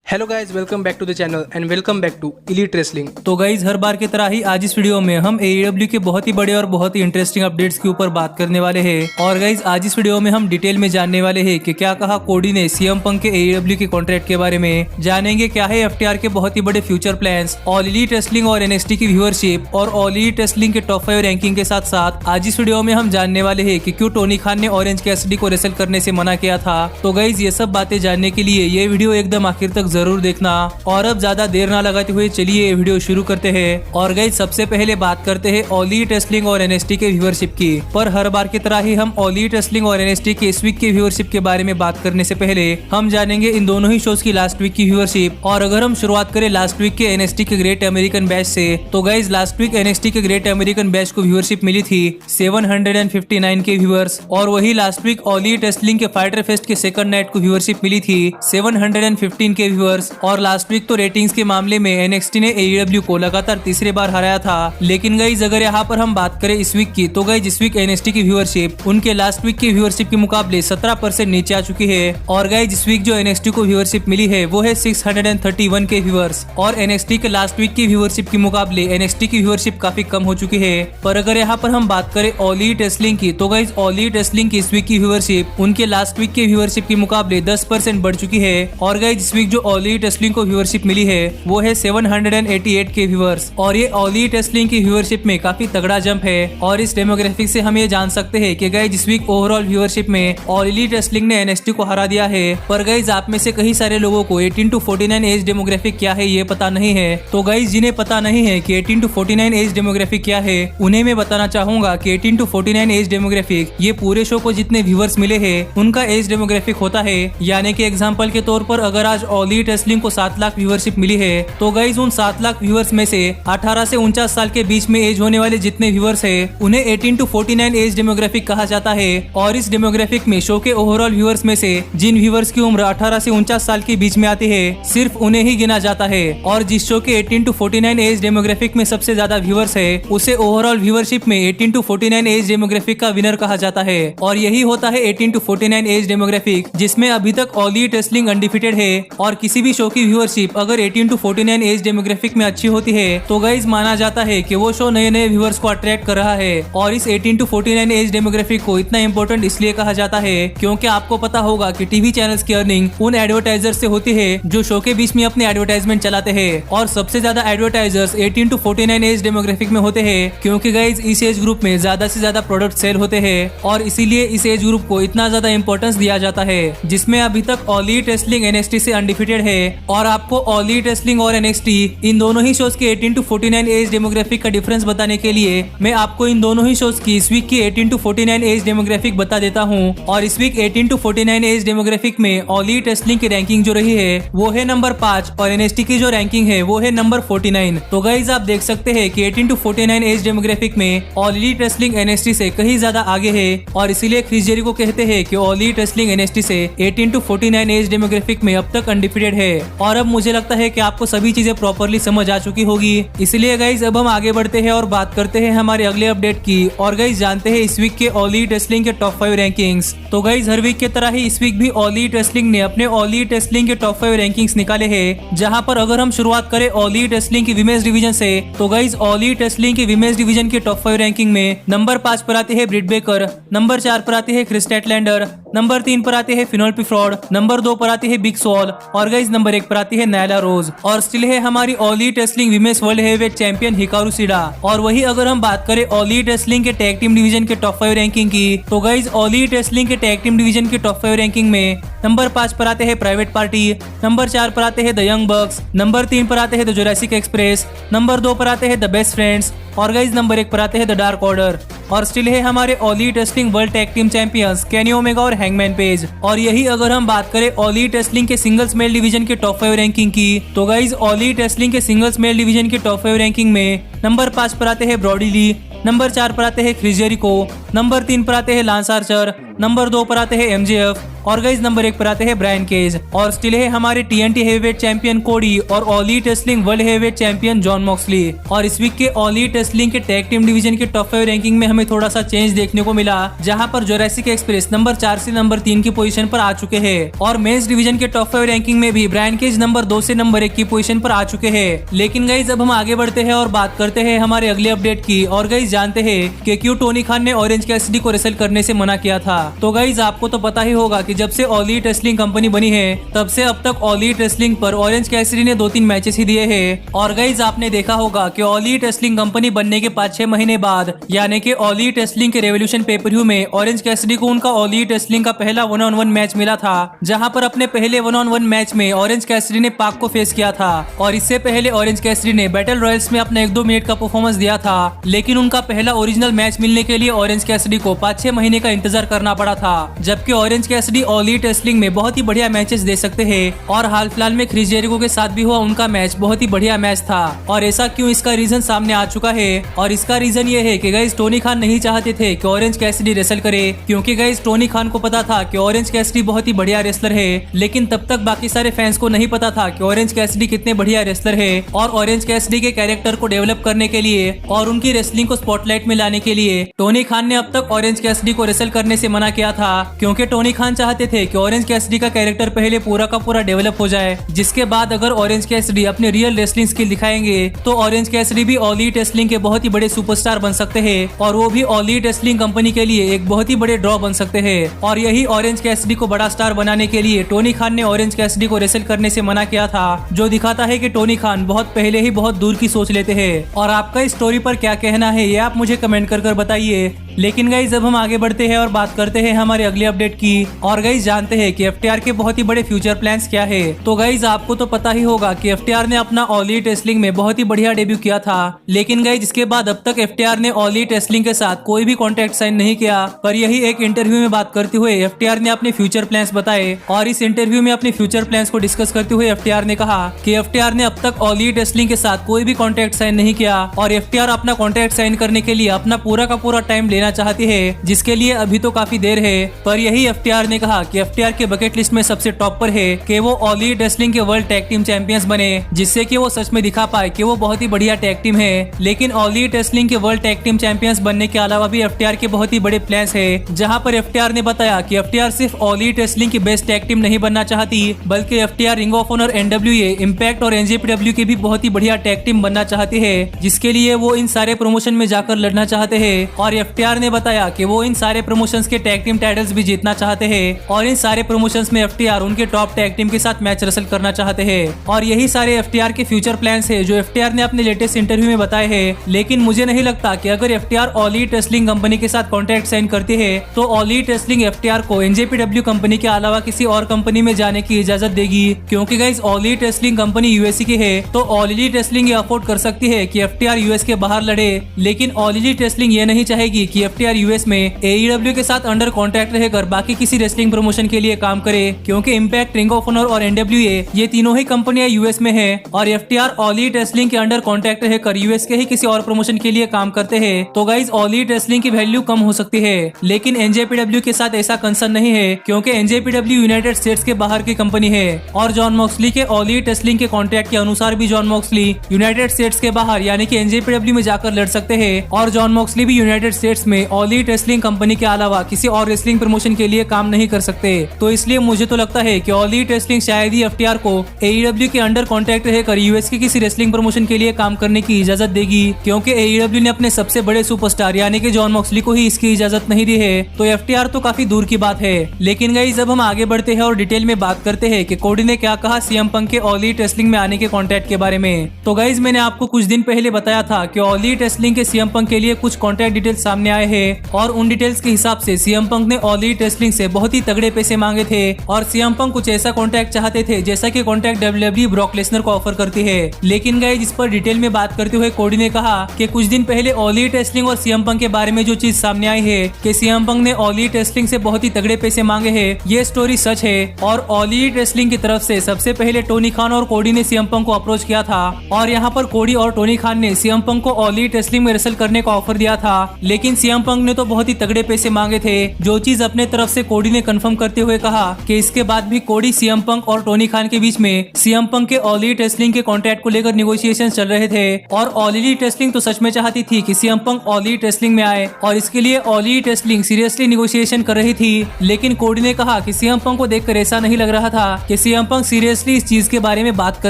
Hello guys, welcome back to the channel and welcome back to Elite Wrestling. तो guys हर बार की तरह ही आज इस वीडियो में हम AEW के बहुत ही बड़े और बहुत ही इंटरेस्टिंग अपडेट्स के ऊपर बात करने वाले हैं। और गाइज आज इस वीडियो में हम डिटेल में जानने वाले हैं कि क्या कहा कोडी ने CM पंक के AEW के कॉन्ट्रैक्ट के बारे में, जानेंगे क्या है FTR के बहुत ही बड़े future plans, all elite wrestling और NXT की व्यूअरशिप और ऑल एलीट रेसलिंग के टॉप 5 रैंकिंग के साथ साथ आज इस वीडियो में हम जानने वाले हैं कि क्यों टोनी खान ने ऑरेंज कैसिडी को रेसल करने से मना किया था। तो गाइज ये सब बातें जानने के लिए ये वीडियो एकदम आखिर तक जरूर देखना। और अब ज्यादा देर ना लगाते हुए चलिए वीडियो शुरू करते हैं। और गाइस सबसे पहले बात करते हैं ऑल एलीट रेसलिंग और NXT के व्यूअरशिप की। पर हर बार की तरह ही हम ऑल एलीट रेसलिंग और NXT के इस वीक के व्यूअरशिप के बारे में बात करने से पहले हम जानेंगे इन दोनों ही शोज की लास्ट वीक की व्यूअरशिप। और अगर हम शुरुआत करें लास्ट वीक के NXT के ग्रेट अमेरिकन बैच से, तो गाइस लास्ट वीक NXT के ग्रेट अमेरिकन बैच को व्यूअरशिप मिली थी 759 के व्यूअर्स। और वही last week All elite wrestling के फाइटर फेस्ट के सेकंड नाइट को व्यूअरशिप मिली थी 715 के व्यूअर्स। और लास्ट वीक तो रेटिंग्स के मामले में NXT ने AEW को लगातार तीसरी बार हराया था। लेकिन गाइज अगर यहाँ पर हम बात करें इस वीक की, तो गाइज इस वीक NXT की व्यूअरशिप उनके लास्ट वीक की व्यूअरशिप के मुकाबले 17% नीचे आ चुकी है। और गाइज इस वीक जो NXT को व्यूअरशिप मिली है वो है 631 के व्यूअर्स। और NXT के लास्ट वीक की व्यूअरशिप के मुकाबले NXT की व्यूअरशिप काफी कम हो चुकी है। पर अगर यहाँ पर हम बात करें ऑल एलीट रेसलिंग की, तो गाइज ऑल एलीट रेसलिंग की इस वीक की व्यूअरशिप उनके लास्ट वीक के व्यूअरशिप के मुकाबले 10% बढ़ चुकी है। और गाइज इस वीक जो ऑल एलीट रेसलिंग को व्यूअरशिप मिली है वो है 788 के व्यूअर्स। और ये ऑल एलीट रेसलिंग की व्यूअरशिप में काफी तगड़ा जंप है। और इस डेमोग्राफिक से हम ये जान सकते हैं कि गाइज इस वीक ओवरऑल व्यूअरशिप में ऑल एलीट रेसलिंग ने NXT को हरा दिया है। पर गाइज आप में से कई सारे लोगों को 18 to 49 एज डेमोग्राफिक क्या है ये पता नहीं है। तो गाइज जिन्हें पता नहीं है कि 18 to 49 एज डेमोग्राफिक क्या है, उन्हें मैं बताना चाहूंगा कि 18 to 49 एज डेमोग्राफिक ये पूरे शो को जितने व्यूअर्स मिले हैं उनका एज डेमोग्राफिक होता है। यानी कि एग्जाम्पल के तौर पर अगर आज ऑल एलीट रेसलिंग को 7 लाख व्यूअरशिप मिली है, तो गाइज उन 7 लाख व्यूअर्स में से 18 से 49 साल के बीच में एज होने वाले जितने व्यूअर्स हैं उन्हें 18 to 49 एज डेमोग्राफिक कहा जाता है। और इस डेमोग्राफिक में शो के ओवरऑल व्यूअर्स में से जिन व्यूअर्स की उम्र 18 से 49 साल के बीच में आती है सिर्फ उन्हें ही गिना जाता है। और जिस शो के 18 to 49 एज डेमोग्राफिक में सबसे ज्यादा व्यूअर्स है उसे ओवरऑल व्यूअरशिप में 18 to 49 एज डेमोग्राफिक का विनर कहा जाता है। और यही होता है 18 to 49 एज डेमोग्राफिक जिसमें अभी तक ऑल एलीट रेसलिंग अनडिफिटेड है। और किसी भी शो की व्यूअरशिप अगर 18 to 49 एज डेमोग्राफिक में अच्छी होती है तो गाइज माना जाता है कि वो शो नए नए व्यूअर्स को अट्रैक्ट कर रहा है। और इस 18 to 49 एज डेमोग्राफिक को इतना इंपॉर्टेंट इसलिए कहा जाता है क्योंकि आपको पता होगा कि टीवी चैनल्स की अर्निंग उन एडवर्टाइजर से होती है जो शो के बीच में अपने एडवर्टाइजमेंट चलाते हैं। और सबसे ज्यादा एडवर्टाइजर्स 18 to 49 एज डेमोग्राफिक में होते हैं क्योंकि गाइज इस एज ग्रुप में ज्यादा से ज्यादा प्रोडक्ट सेल होते हैं। और इसीलिए इस एज ग्रुप को इतना ज्यादा इंपॉर्टेंस दिया जाता है, जिसमें अभी तक ऑल एलीट रेसलिंग NXT से अनडिफिटेड है। और आपको ऑल एलीट रेसलिंग और NXT इन दोनों ही शोज के 18 to 49 एज डेमोग्राफिक का डिफरेंस बताने के लिए मैं आपको इन दोनों ही शोज की इस वीक की 18 to 49 एज डेमोग्राफिक बता देता हूं। और इस वीक 18 to 49 एज डेमोग्राफिक में ऑल एलीट रेसलिंग की रैंकिंग जो रही है वो है नंबर 5 और NXT की जो रैंकिंग है वो है नंबर 49। तो गाइज आप देख सकते हैं कि 18 to 49 एज डेमोग्राफिक में ऑल एलीट रेसलिंग NXT से कहीं ज्यादा आगे है। और इसीलिए क्रिस जेरिको कहते हैं कि ऑल एलीट रेसलिंग NXT से 18 to 49 एज डेमोग्राफिक में अब तक अनडिफिटेड है। और अब मुझे लगता है कि आपको सभी चीजें प्रॉपरली समझ आ चुकी होगी। इसलिए गाइज अब हम आगे बढ़ते हैं और बात करते हैं हमारे अगले अपडेट की। और गाइज जानते हैं इस वीक के ऑल एलीट रेसलिंग के टॉप 5 रैंकिंग्स। तो गाइज हर वीक की तरह ही इस वीक भी ऑल एलीट रेसलिंग ने अपने ऑल एलीट रेसलिंग के टॉप 5 रैंकिंग्स निकाले हैं। जहां पर अगर हम शुरुआत करें ऑल एलीट रेसलिंग की विमेंस डिवीजन से, तो गाइज ऑल एलीट रेसलिंग की विमेंस डिवीजन के टॉप 5 रैंकिंग में नंबर 5 पर आते हैं ब्रिट बेकर, नंबर 4 पर आते हैं क्रिस स्टैटलैंडर, नंबर 3 पर आते हैं फिनोल्पी फ्रॉड, नंबर 2 पर आती है बिग सॉल और गाइज नंबर 1 पर आती है नायला रोज। और स्टिल है हमारी all elite wrestling women's world heavyweight champion Hikaru Shida. और वही अगर हम बात करें ऑल एलीट रेसलिंग के टैग टीम डिवीजन के टॉप 5 रैंकिंग की, तो गाइज ऑल एलीट रेसलिंग के टैग टीम डिवीजन के टॉप 5 रैंकिंग में नंबर 5 पर आते हैं प्राइवेट पार्टी, नंबर 4 पर आते हैं द यंग बक्स, नंबर 3 पर आते हैं द जुरासिक एक्सप्रेस, नंबर 2 पर आते हैं द बेस्ट फ्रेंड्स और गाइज नंबर 1 पर आते हैं द डार्क ऑर्डर। और स्टिल है हमारे all elite wrestling world tag team champions Kenny Omega और हैंगमैन पेज। और यही अगर हम बात करें ऑल एलीट रेसलिंग के सिंगल्स मेल डिवीजन के टॉप 5 रैंकिंग की, तो गाइज ऑल एलीट रेसलिंग के सिंगल्स मेल डिवीजन के टॉप 5 रैंकिंग में नंबर 5 पर आते हैं ब्रॉडी ली, नंबर 4 पर आते हैं क्रिस जेरिको, नंबर 3 पर आते हैं लांस आर्चर, नंबर 2 पर आते हैं MJF और गाइज नंबर 1 पर आते हैं ब्रायन केज और स्टिल है हमारे TNT हेवीवेट चैंपियन कोडी और all elite wrestling world heavyweight champion John Moxley. और इस वीक के ऑल एलीट रेसलिंग के टैग टीम डिवीजन के टॉप 5 रैंकिंग में हमें थोड़ा सा चेंज देखने को मिला, जहां पर जोरासिक एक्सप्रेस नंबर 4 से नंबर 3 की पोजीशन पर आ चुके हैं और मेंस डिवीजन के टॉप 5 रैंकिंग में भी ब्रायन केज नंबर 2 से नंबर 1 की पोजीशन पर आ चुके हैं। लेकिन गाइज अब हम आगे बढ़ते हैं और बात करते हैं हमारे अगले अपडेट की। और गाइज जानते हैं कि क्यों टोनी खान ने ऑरेंज कैसिडी को रेसल करने से मना किया था। तो गाइज आपको तो पता ही होगा कि जब से ऑल एलीट रेसलिंग कंपनी बनी है तब से अब तक ऑल एलीट रेसलिंग पर ऑरेंज कैसिडी ने 2-3 मैचेस ही दिए हैं। और गाइज आपने देखा होगा कि ऑल एलीट रेसलिंग कंपनी बनने के 5-6 महीने बाद यानी कि ऑल एलीट रेसलिंग के रेवोल्यूशन पेपर-व्यू में ऑरेंज कैसिडी को उनका ऑल एलीट रेसलिंग का पहला 1-on-1 मैच मिला था, जहां पर अपने पहले 1-on-1 मैच में ऑरेंज कैसिडी ने पाक को फेस किया था। और इससे पहले ऑरेंज कैसिडी ने बैटल रॉयल्स में अपना 1-2 मिनट का परफॉर्मेंस दिया था, लेकिन उनका पहला ओरिजिनल मैच मिलने के लिए ऑरेंज कैसिडी को 5-6 महीने का इंतजार करना पड़ा था। जबकि orange Cassidy all elite wrestling में बहुत ही बढ़िया मैचेस दे सकते हैं और हाल फिलहाल में क्रिस जेरिको के साथ भी हुआ उनका मैच बहुत ही बढ़िया मैच था। और ऐसा क्यों, इसका रीजन सामने आ चुका है। और इसका रीजन ये है कि गाइस टोनी खान नहीं चाहते थे कि ऑरेंज कैसिडी रेसल करे, क्योंकि गाइस टोनी खान को पता था कि ऑरेंज कैसिडी बहुत ही बढ़िया रेसलर है। लेकिन तब तक बाकी सारे फैंस को नहीं पता था कि ऑरेंज कैसिडी कितने बढ़िया रेसलर है। और ऑरेंज कैसिडी के कैरेक्टर को डेवलप करने के लिए और उनकी रेसलिंग को स्पॉटलाइट में लाने के लिए टोनी खान ने अब तक ऑरेंज कैसिडी को रेसल करने से मना किया था, क्योंकि टोनी खान चाहते थे कि ऑरेंज कैसिडी का कैरेक्टर पहले पूरा का पूरा डेवलप हो जाए, जिसके बाद अगर ऑरेंज कैसिडी अपने रियल रेसलिंग स्किल दिखाएंगे तो ऑरेंज कैसिडी भी ऑल एलीट रेसलिंग के बहुत ही बड़े सुपरस्टार बन सकते हैं और वो भी ऑल एलीट रेसलिंग कंपनी के लिए एक बहुत ही बड़े ड्रॉ बन सकते हैं। और यही ऑरेंज कैसिडी को बड़ा स्टार बनाने के लिए टोनी खान ने ऑरेंज कैसिडी को रेसल करने से मना किया था, जो दिखाता है कि टोनी खान बहुत पहले ही बहुत दूर की सोच लेते हैं। और आपका इस स्टोरी पर क्या कहना है ये आप मुझे कमेंट कर बताइए। लेकिन गाइज अब हम आगे बढ़ते हैं और बात करते हैं हमारे अगले अपडेट की। और गाइज जानते हैं कि FTR के बहुत ही बड़े फ्यूचर प्लान्स क्या है। तो गाइज आपको तो पता ही होगा कि FTR ने अपना ऑल एलीट रेसलिंग में बहुत ही बढ़िया डेब्यू किया था, लेकिन गाइज इसके बाद अब तक FTR ने ऑल एलीट रेसलिंग के साथ कोई भी कॉन्ट्रैक्ट साइन नहीं किया। पर यही एक इंटरव्यू में बात करते हुए FTR ने अपने फ्यूचर प्लान्स बताए। और इस इंटरव्यू में अपने फ्यूचर प्लान्स को डिस्कस करते हुए FTR ने कहा कि FTR ने अब तक ऑल एलीट रेसलिंग के साथ कोई भी कॉन्ट्रैक्ट साइन नहीं किया और FTR अपना कॉन्ट्रैक्ट साइन करने के लिए अपना पूरा का पूरा टाइम लेना चाहती है, जिसके लिए अभी तो काफी देर है। पर यही FTR ने कहा कि FTR के बकेट लिस्ट में सबसे टॉप पर है कि वो ऑल एलीट रेसलिंग के वर्ल्ड टैग टीम चैंपियंस बने, जिससे कि वो सच में दिखा पाए कि वो बहुत ही बढ़िया टैग टीम है। लेकिन ऑल एलीट रेसलिंग के वर्ल्ड टैग टीम चैंपियंस बनने के अलावा भी FTR के बहुत ही बड़े प्लान्स है, जहां पर FTR ने बताया कि FTR सिर्फ ऑल एलीट रेसलिंग की बेस्ट टैग टीम नहीं बनना चाहती, बल्कि FTR Ring of Honor, NWA, Impact और NJPW की भी बहुत ही बढ़िया टैग टीम बनना चाहती है, जिसके लिए वो इन सारे प्रमोशन में जाकर लड़ना चाहते हैं। और FTR ने बताया कि वो इन सारे प्रमोशंस के टैग टीम टाइटल्स भी जीतना चाहते हैं और इन सारे प्रमोशंस में FTR उनके टॉप टैग टीम के साथ मैच रेसल करना चाहते हैं। और यही सारे FTR के फ्यूचर प्लान्स है जो FTR ने अपने लेटेस्ट इंटरव्यू में बताए हैं। लेकिन मुझे नहीं लगता कि अगर FTR all elite wrestling company के साथ कॉन्ट्रैक्ट साइन करती है तो ऑल एलीट रेसलिंग FTR को NJPW कंपनी के अलावा किसी और कंपनी में जाने की इजाजत देगी, क्योंकि guys all elite wrestling company USA की है, तो ऑल एलीट रेसलिंग ये अफोर्ड कर सकती है कि FTR US के बाहर लड़े। लेकिन ऑल एलीट रेसलिंग ये नहीं चाहेगी कि FTR US में AEW के साथ अंडर कॉन्ट्रैक्ट रहकर बाकी किसी रेसलिंग प्रमोशन के लिए काम करे, क्योंकि इम्पैक्ट, रिंग ऑफ ऑनर और NWA ये तीनों ही कंपनियां US में है और FTR ऑल एलीट रेसलिंग के अंडर कॉन्ट्रैक्ट रहकर US के ही किसी और प्रमोशन के लिए काम करते हैं। तो गाइज ऑल एलीट रेसलिंग की वैल्यू कम हो सकती है। लेकिन NJPW के साथ ऐसा कंसर्न नहीं है, क्योंकि NJPW यूनाइटेड स्टेट्स के बाहर की कंपनी है और जॉन मॉक्सली के ऑल एलीट रेसलिंग के कॉन्ट्रैक्ट के अनुसार भी जॉन मॉक्सली यूनाइटेड स्टेट्स के बाहर यानी कि NJPW में जाकर लड़ सकते हैं और जॉन मॉक्सली भी यूनाइटेड स्टेट्स में ऑल एलीट रेसलिंग कंपनी के अलावा किसी और रेसलिंग प्रमोशन के लिए काम नहीं कर सकते। तो इसलिए मुझे तो लगता है कि ऑल एलीट रेसलिंग शायद ही FTR को AEW के अंडर कॉन्ट्रैक्ट रहकर US के किसी रेसलिंग प्रमोशन के लिए काम करने की इजाजत देगी, क्योंकि AEW ने अपने सबसे बड़े सुपरस्टार यानी कि जॉन मॉक्सली को ही इसकी इजाजत नहीं दी है। तो FTR तो काफी दूर की बात है। लेकिन गाइस अब हम आगे बढ़ते हैं और डिटेल में बात करते हैं कि कोडी ने क्या कहा CM पंक के ऑल एलीट रेसलिंग में आने के कॉन्ट्रैक्ट के बारे में। तो गाइस मैंने आपको कुछ दिन पहले बताया था कि ऑल एलीट रेसलिंग के CM पंक के लिए कुछ कॉन्ट्रैक्ट डिटेल्स सामने आए हैं और उन डिटेल्स के हिसाब से CM पंक ने ऑल एलीट रेसलिंग से बहुत ही तगड़े पैसे मांगे थे और CM पंक कुछ ऐसा कॉन्ट्रैक्ट चाहते थे जैसा कि कॉन्ट्रैक्ट WWE ब्रॉक लेसनर को ऑफर करती है। लेकिन गाइस इस पर डिटेल में बात करते हुए कोडी ने कहा कि कुछ दिन पहले ऑल एलीट रेसलिंग और CM पंक के बारे में जो चीज सामने आई है कि CM पंक ने ऑल एलीट रेसलिंग से बहुत ही तगड़े पैसे मांगे हैं, ये स्टोरी सच है। और ऑल एलीट रेसलिंग की तरफ से सबसे पहले टोनी खान और कोडी ने CM पंक को अप्रोच किया था और यहाँ पर कोडी और टोनी खान ने CM पंक को ऑल एलीट रेसलिंग में रेसल करने का ऑफर दिया था। लेकिन सीएम पंक ने तो बहुत ही तगड़े पैसे मांगे थे, जो चीज अपने तरफ से कोडी ने कंफर्म करते हुए कहा कि इसके बाद भी कोडी, सीएम पंक और टोनी खान के बीच में सीएम पंक के ऑल एलिट रेसलिंग के कॉन्ट्रैक्ट को लेकर निगोशिएशन चल रहे थे। और ऑल एलिट रेसलिंग तो सच में चाहती थी कि CM Punk all elite wrestling में आए और इसके लिए all elite wrestling seriously negotiation कर रही थी। लेकिन कोडी ने कहा कि सीएम पंक को देखकर ऐसा नहीं लग रहा था कि सीएम पंक सीरियसली इस चीज के बारे में बात कर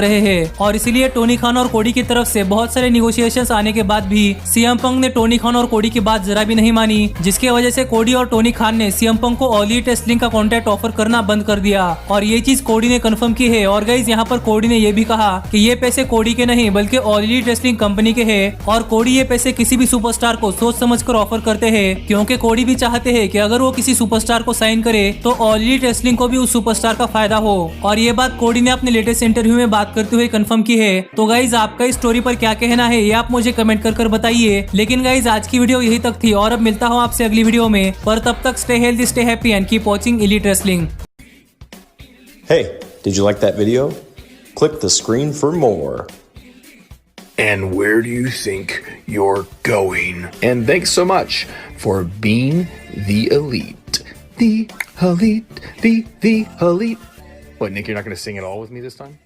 रहे हैं, और इसीलिए टोनी खान और कोडी की तरफ से बहुत सारे निगोशिएशंस आने के बाद भी सीएम पंक ने टोनी खान और कोडी की बात जरा भी नहीं मानी, जिसकी वजह से कोडी और टोनी खान ने सीएम पंक को ऑल एलिट रेसलिंग का कॉन्ट्रैक्ट ऑफर करना बंद कर दिया। और ये चीज कोडी ने कंफर्म की है। और गाइस यहाँ पर कोडी ने ये भी कहा कि ये पैसे कोडी के नहीं बल्कि ऑल एलिट रेसलिंग कंपनी के हैं, और कोडी ये पैसे किसी भी सुपरस्टार को सोच समझकर ऑफर करते हैं, क्योंकि कोडी भी चाहते हैं कि अगर वो किसी सुपरस्टार को साइन करे तो ऑल एलिट रेसलिंग को भी उस सुपरस्टार का फायदा हो। और ये बात कोडी ने अपने लेटेस्ट इंटरव्यू में बात करते हुए कंफर्म की है। तो गाइज आपका इस स्टोरी पर क्या कहना है ये आप मुझे कमेंट कर बताइए। लेकिन गाइज आज की वीडियो यही तक थी, और अब मिलता हूँ आपसे अगली वीडियो में, पर तब तक stay healthy, stay happy and keep watching elite wrestling. Hey, did you like that video? Click the screen for more. And where do you think you're going? And thanks so much for being the elite. The elite, the elite. What, Nick, you're not going to sing it all with me this time?